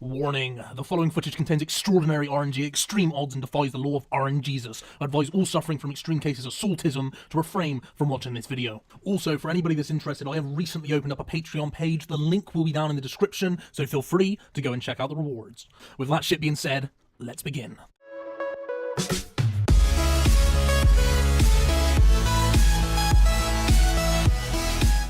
Warning, the following footage contains extraordinary RNG, extreme odds, and defies the law of RNGesus. I advise all suffering from extreme cases of saltism to refrain from watching this video. Also, for anybody that's interested, I have recently opened up a Patreon page. The link will be down in the description, so feel free to go and check out the rewards. With that shit being said, let's begin.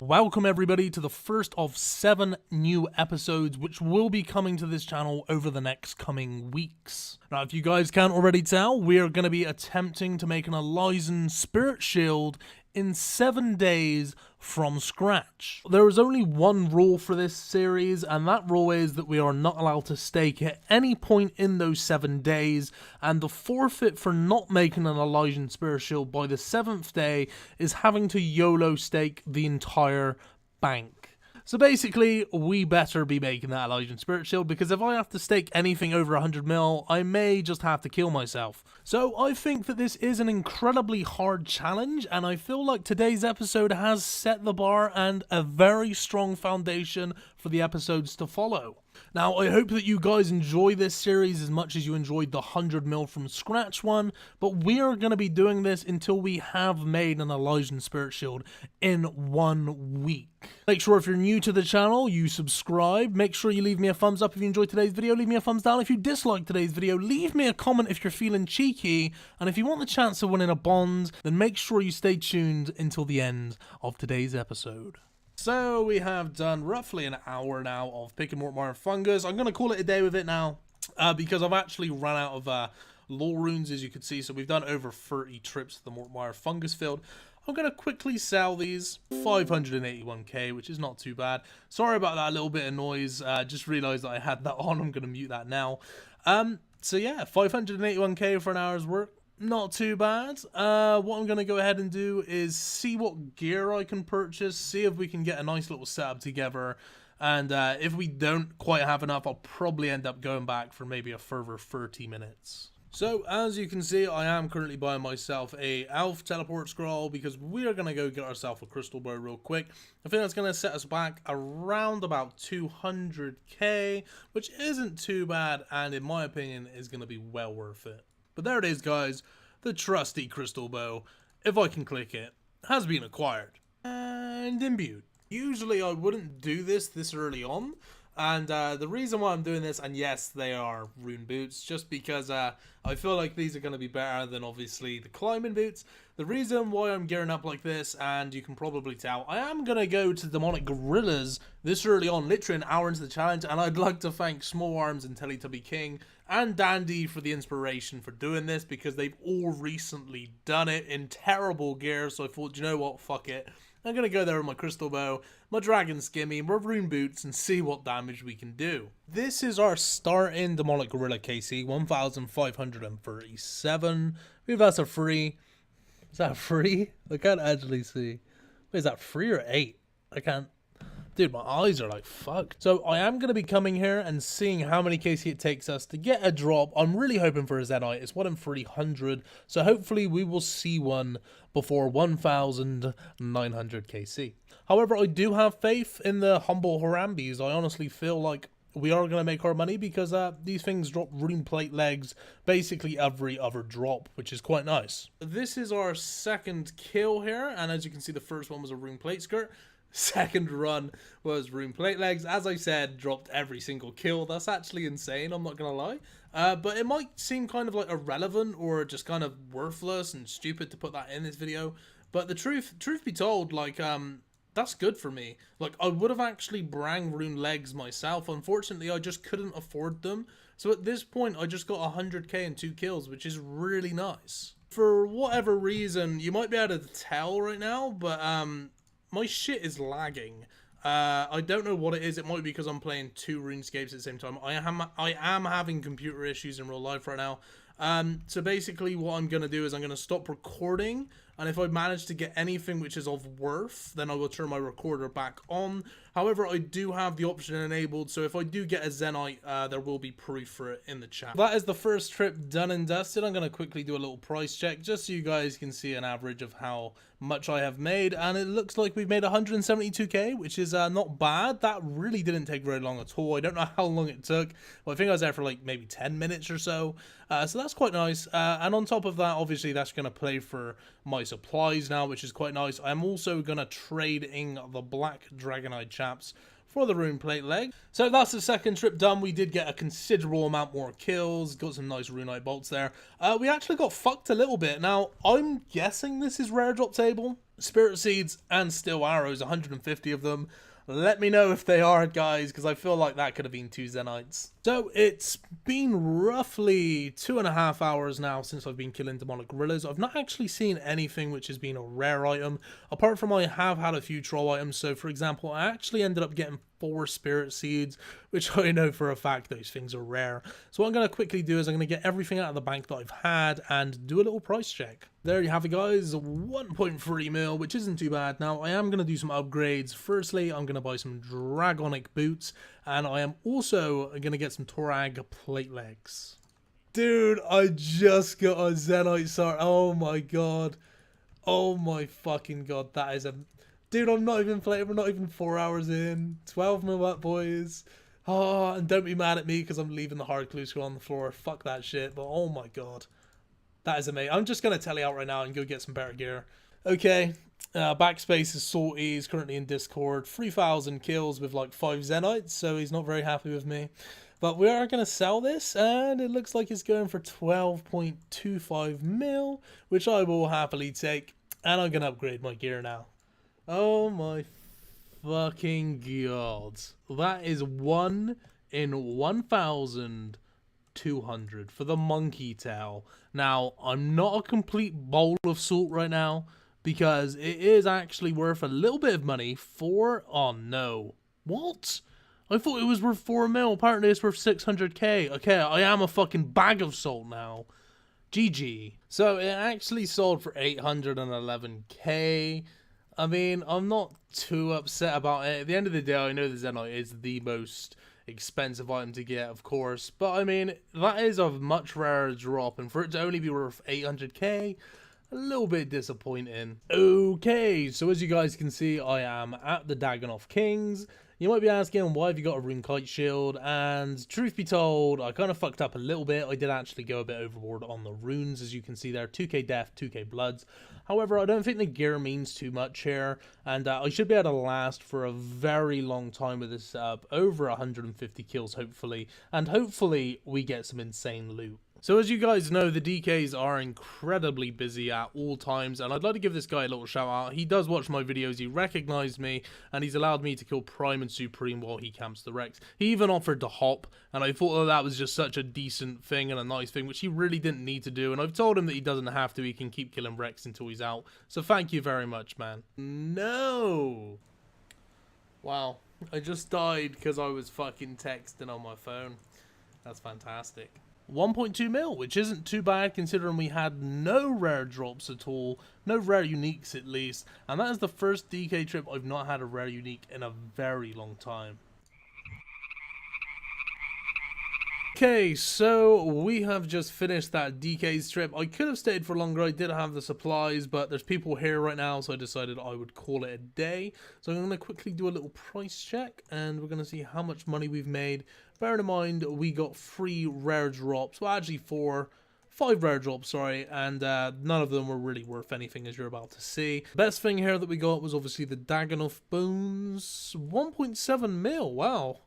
Welcome everybody to the first of 7 new episodes which will be coming to this channel over the next coming weeks. Now, if you guys can't already tell, we are going to be attempting to make an Elysian spirit shield in 7 days from scratch. There is only one rule for this series, and that rule is that we are not allowed to stake at any point in those 7 days, and the forfeit for not making an Elysian spirit shield by the 7th day is having to YOLO stake the entire bank. So basically, we better be making that Elysian spirit shield, because if I have to stake anything over 100 mil, I may just have to kill myself. So I think that this is an incredibly hard challenge, and I feel like today's episode has set the bar and a very strong foundation for the episodes to follow. Now, I hope that you guys enjoy this series as much as you enjoyed the 100 mil from scratch one, but we are going to be doing this until we have made an Elysian spirit shield in 1 week. Make sure if you're new to the channel, you subscribe. Make sure you leave me a thumbs up if you enjoyed today's video. Leave me a thumbs down if you dislike today's video. Leave me a comment if you're feeling cheeky. And if you want the chance of winning a bond, then make sure you stay tuned until the end of today's episode. So we have done roughly an hour now of picking Mort Myre fungus. I'm going to call it a day with it now because I've actually run out of lore runes, as you can see. So we've done over 30 trips to the Mort Myre fungus field. I'm going to quickly sell these, 581k, which is not too bad. Sorry about that little bit of noise, just realised that I had that on. I'm going to mute that now. So yeah, 581k for an hour's work, not too bad. What I'm going to go ahead and do is see what gear I can purchase, see if we can get a nice little setup together. And if we don't quite have enough, I'll probably end up going back for maybe a further 30 minutes. So, as you can see, I am currently buying myself a elf teleport scroll because we are going to go get ourselves a crystal bow real quick. I think that's going to set us back around about 200k, which isn't too bad, and in my opinion is going to be well worth it. But there it is, guys, the trusty crystal bow, if I can click it, has been acquired and imbued. Usually I wouldn't do this early on. And the reason why I'm doing this, and yes, they are rune boots, just because I feel like these are going to be better than obviously the climbing boots. The reason why I'm gearing up like this, and you can probably tell, I am going to go to demonic gorillas this early on, literally an hour into the challenge, and I'd like to thank Small Arms and Teletubby King and Dandy for the inspiration for doing this, because they've all recently done it in terrible gear, so I thought, you know what, fuck it. I'm going to go there with my crystal bow, my dragon skimmy, my rune boots, and see what damage we can do. This is our starting demonic gorilla KC, 1537. Maybe that's a free. Is that free? I can't actually see. Wait, is that 3 or 8? I can't. Dude, my eyes are like fucked. So I am going to be coming here and seeing how many KC it takes us to get a drop. I'm really hoping for a Zenyte. It's 1 in 300. So hopefully we will see one before 1,900 KC. However, I do have faith in the humble Harambis. I honestly feel like we are going to make our money because these things drop rune plate legs basically every other drop, which is quite nice. This is our second kill here. And as you can see, the first one was a rune plate skirt. Second run was rune plate legs. As I said, dropped every single kill. That's actually insane, I'm not gonna lie. But it might seem kind of like irrelevant or just kind of worthless and stupid to put that in this video. But the truth be told, like, that's good for me. Like, I would have actually brang rune legs myself. Unfortunately, I just couldn't afford them. So at this point, I just got 100k and 2 kills, which is really nice. For whatever reason, you might be able to tell right now, but my shit is lagging. I don't know what it is. It might be because I'm playing 2 RuneScapes at the same time. I am having computer issues in real life right now. So basically what I'm going to do is I'm going to stop recording. And if I manage to get anything which is of worth, then I will turn my recorder back on. However, I do have the option enabled, so if I do get a Zenyte, there will be proof for it in the chat. That is the first trip done and dusted. I'm going to quickly do a little price check, just so you guys can see an average of how much I have made, and it looks like we've made 172k, which is not bad. That really didn't take very long at all. I don't know how long it took. Well, I think I was there for like maybe 10 minutes or so, so that's quite nice. And on top of that, obviously that's going to play for my supplies now, which is quite nice. I'm also going to trade in the black Dragonite chaps for the rune plate leg. So that's the second trip done. We did get a considerable amount more kills, got some nice runite bolts there. We actually got fucked a little bit. Now, I'm guessing this is rare drop table. Spirit seeds and steel arrows, 150 of them. Let me know if they are, guys, because I feel like that could have been 2 Zenytes. So it's been roughly 2.5 hours now since I've been killing demonic gorillas. I've not actually seen anything which has been a rare item, apart from I have had a few troll items. So for example, I actually ended up getting 4 spirit seeds, which I know for a fact those things are rare. So what I'm going to quickly do is I'm going to get everything out of the bank that I've had and do a little price check. There you have it, guys, 1.3 mil, which isn't too bad. Now, I am going to do some upgrades. Firstly, I'm going to buy some dragonic boots, and I am also going to get some Torag plate legs. Dude, I just got a Zenyte Star. Oh my god. Oh my fucking god, that is a... Dude, I'm not even playing, we're not even 4 hours in. 12 mil up, boys. Oh, and don't be mad at me because I'm leaving the hard clue scroll on the floor. Fuck that shit, but oh my god. That is amazing. I'm just going to tele out right now and go get some better gear. Okay, Backspace is salty. He's currently in Discord. 3,000 kills with like 5 Zenytes, so he's not very happy with me. But we are going to sell this, and it looks like it's going for 12.25 mil, which I will happily take. And I'm going to upgrade my gear now. Oh my fucking god. That is 1 in 1,200 for the monkey tail. Now, I'm not a complete bowl of salt right now, because it is actually worth a little bit of money for... Oh no. What? I thought it was worth 4 mil. Apparently it's worth 600k. Okay, I am a fucking bag of salt now. GG. So it actually sold for 811k. I mean, I'm not too upset about it. At the end of the day, I know the Zenyte is the most expensive item to get, of course. But I mean, that is a much rarer drop. And for it to only be worth 800k, a little bit disappointing. Okay, so as you guys can see, I am at the Dagannoth Kings. You might be asking, why have you got a rune kite shield? And truth be told, I kind of fucked up a little bit. I did actually go a bit overboard on the runes, as you can see there. 2k death, 2k bloods. However, I don't think the gear means too much here. And I should be able to last for a very long time with this setup. Over 150 kills, hopefully. And hopefully, we get some insane loot. So as you guys know, the DKs are incredibly busy at all times, and I'd like to give this guy a little shout out. He does watch my videos, he recognized me, and he's allowed me to kill Prime and Supreme while he camps the Rex. He even offered to hop, and I thought that was just such a decent thing and a nice thing, which he really didn't need to do, and I've told him that he doesn't have to, he can keep killing Rex until he's out. So thank you very much, man. No! Wow, I just died because I was fucking texting on my phone. That's fantastic. 1.2 mil, which isn't too bad considering we had no rare drops at all, no rare uniques at least, and that is the first DK trip I've not had a rare unique in a very long time. Okay, so we have just finished that DK's trip. I could have stayed for longer, I did have the supplies, but there's people here right now, so I decided I would call it a day. So I'm going to quickly do a little price check, and we're going to see how much money we've made. Bear in mind, we got 3 rare drops, well actually 5 rare drops, sorry, and none of them were really worth anything, as you're about to see. Best thing here that we got was obviously the Dagannoth bones, 1.7 mil, wow.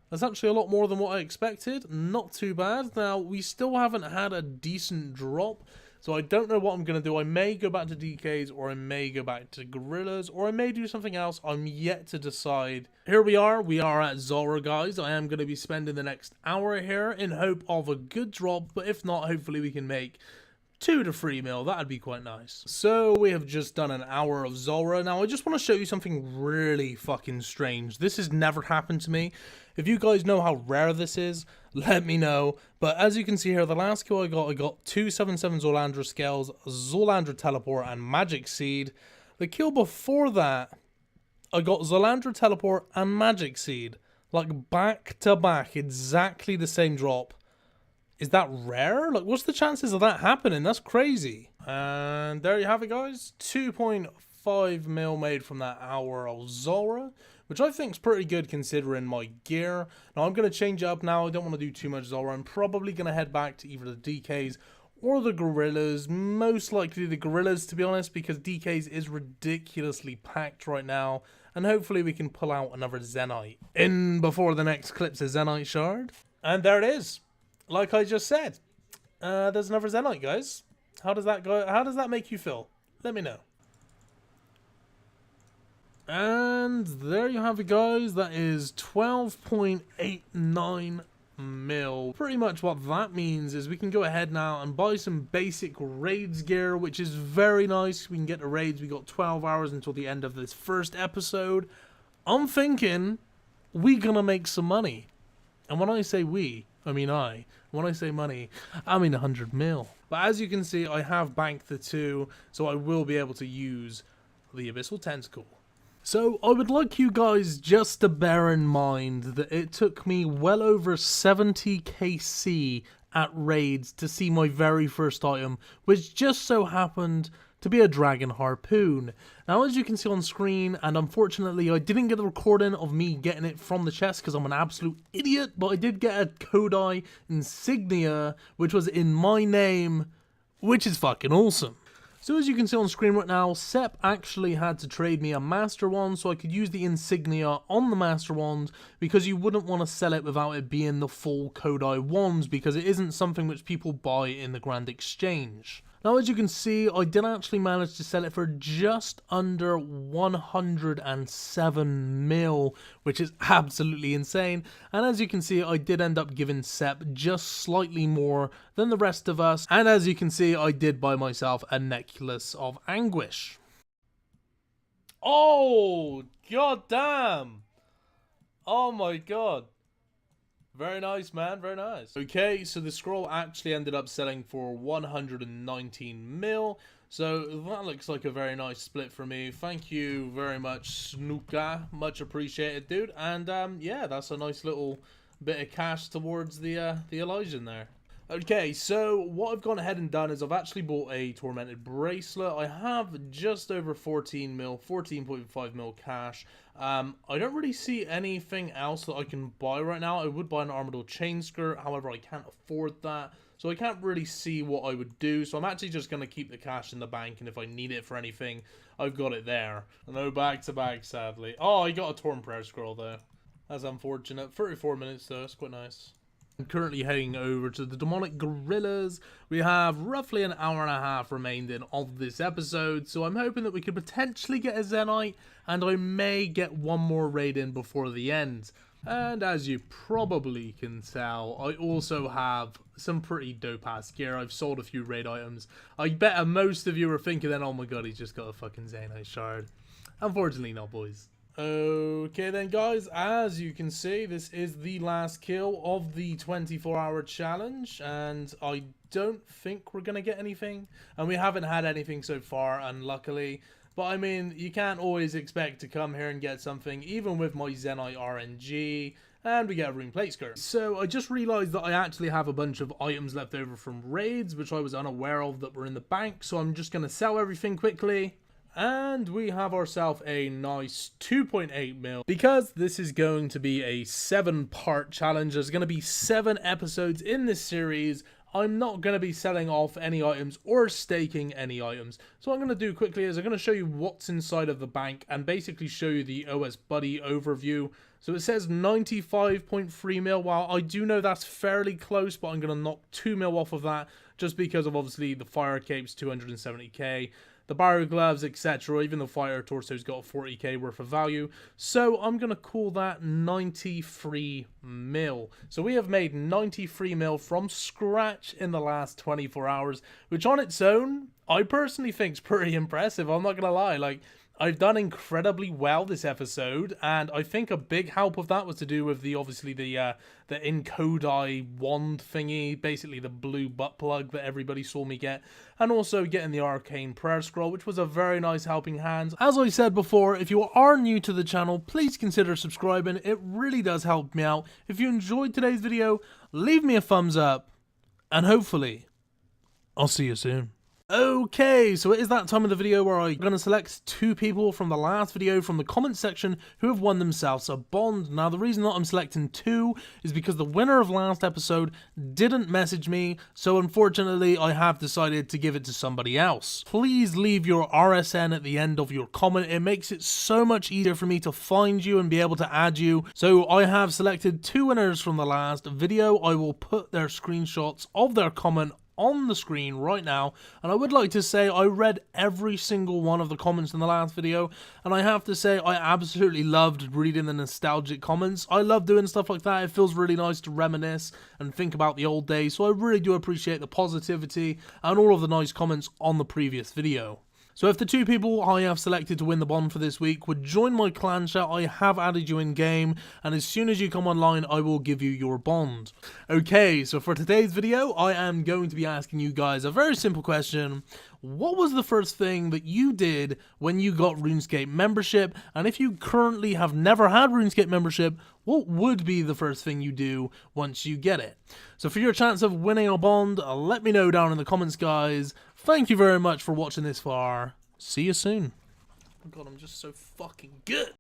That's actually a lot more than what I expected. Not too bad. Now, we still haven't had a decent drop, so I don't know what I'm going to do. I may go back to DKs, or I may go back to Gorillas, or I may do something else. I'm yet to decide. Here we are at Zulrah, guys. I am going to be spending the next hour here in hope of a good drop, but if not, hopefully we can make 2 to 3 mil, that'd be quite nice. So we have just done an hour of Zulrah. Now I just want to show you something really fucking strange. This has never happened to me. If you guys know how rare this is, let me know. But as you can see here, the last kill I got 277 Zolandra Scales, Zolandra Teleport, and Magic Seed. The kill before that, I got Zolandra Teleport and Magic Seed. Like, back to back, exactly the same drop. Is that rare? Like, what's the chances of that happening? That's crazy. And there you have it, guys. 2.5 mil made from that hour of Zulrah, which I think is pretty good considering my gear. Now, I'm going to change it up now. I don't want to do too much Zulrah. I'm probably going to head back to either the DKs or the Gorillas. Most likely the Gorillas, to be honest, because DKs is ridiculously packed right now. And hopefully we can pull out another Zenyte in before the next clip's a Zenyte shard. And there it is. Like I just said. There's another Zenyte, guys. How does that go? How does that make you feel? Let me know. And there you have it, guys. That is 12.89 mil. Pretty much what that means is we can go ahead now and buy some basic raids gear, which is very nice. We can get the raids. We got 12 hours until the end of this first episode. I'm thinking we're gonna make some money. And when I say we, I mean I. When I say money, I mean 100 mil. But as you can see, I have banked the 2, so I will be able to use the Abyssal Tentacle. So I would like you guys just to bear in mind that it took me well over 70 KC at raids to see my very first item, which just so happened to be a Dragon Harpoon. Now, as you can see on screen, and unfortunately I didn't get the recording of me getting it from the chest because I'm an absolute idiot, but I did get a Kodai insignia, which was in my name, which is fucking awesome. So as you can see on screen right now, Sep actually had to trade me a Master Wand so I could use the insignia on the Master Wand, because you wouldn't want to sell it without it being the full Kodai wands, because it isn't something which people buy in the Grand Exchange. Now, as you can see, I did actually manage to sell it for just under 107 mil, which is absolutely insane. And as you can see, I did end up giving Sep just slightly more than the rest of us. And as you can see, I did buy myself a Necklace of Anguish. Oh, god damn. Oh my god. Very nice, man. Very nice. Okay, so the scroll actually ended up selling for 119 mil. So that looks like a very nice split for me. Thank you very much, Snuka. Much appreciated, dude. And yeah, that's a nice little bit of cash towards the Elysian there. Okay, so what I've gone ahead and done is I've actually bought a Tormented Bracelet. I have just over 14 mil, 14.5 mil cash. I don't really see anything else that I can buy right now. I would buy an Armadyl Chain Skirt, however I can't afford that. So I can't really see what I would do. So I'm actually just going to keep the cash in the bank, and if I need it for anything, I've got it there. No back-to-back, sadly. Oh, I got a Torn Prayer Scroll though. That's unfortunate. 34 minutes though, it's quite nice. I'm currently heading over to the Demonic Gorillas. We have roughly an hour and a half remaining of this episode, so I'm hoping that we could potentially get a Zenyte, and I may get one more raid in before the end. And as you probably can tell, I also have some pretty dope-ass gear. I've sold a few raid items. I bet most of you are thinking then, oh my god, he's just got a fucking Zenyte shard. Unfortunately not, boys. Okay then, guys, as you can see, this is the last kill of the 24-hour challenge, and I don't think we're gonna get anything, and we haven't had anything so far, unluckily. But I mean, you can't always expect to come here and get something, even with my Zenyte RNG, and we get a Rune Plate Skirt. So I just realized that I actually have a bunch of items left over from raids, which I was unaware of that were in the bank, so I'm just gonna sell everything quickly. And we have ourselves a nice 2.8 mil. Because this is going to be a 7-part challenge, there's going to be 7 episodes in this series. I'm not going to be selling off any items or staking any items. So what I'm going to do quickly is I'm going to show you what's inside of the bank and basically show you the OS Buddy overview. So it says 95.3 mil. While I do know that's fairly close, but I'm going to knock 2 mil off of that just because of obviously the Fire Cape's 270k. The Barrow Gloves, etc. Even the Fire Torso's got 40k worth of value. So I'm going to call that 93 mil. So we have made 93 mil from scratch in the last 24 hours, which on its own, I personally think is pretty impressive. I'm not going to lie. Like, I've done incredibly well this episode, and I think a big help of that was to do with the Encodai wand thingy, basically the blue butt plug that everybody saw me get, and also getting the arcane prayer scroll, which was a very nice helping hand. As I said before, if you are new to the channel, please consider subscribing. It really does help me out. If you enjoyed today's video, leave me a thumbs up, and hopefully I'll see you soon. Okay, so it is that time of the video where I'm going to select 2 people from the last video from the comments section who have won themselves a bond. Now, the reason that I'm selecting 2 is because the winner of last episode didn't message me, so unfortunately I have decided to give it to somebody else. Please leave your RSN at the end of your comment. It makes it so much easier for me to find you and be able to add you. So I have selected 2 winners from the last video. I will put their screenshots of their comment on the screen right now, and I would like to say I read every single one of the comments in the last video, and I have to say I absolutely loved reading the nostalgic comments. I love doing stuff like that. It feels really nice to reminisce and think about the old days, so I really do appreciate the positivity and all of the nice comments on the previous video. So if the 2 people I have selected to win the bond for this week would join my clan chat, I have added you in game, and as soon as you come online, I will give you your bond. Okay, so for today's video, I am going to be asking you guys a very simple question. What was the first thing that you did when you got RuneScape membership? And if you currently have never had RuneScape membership, what would be the first thing you do once you get it? So for your chance of winning a bond, let me know down in the comments, guys. Thank you very much for watching this far. See you soon. Oh my god, I'm just so fucking good.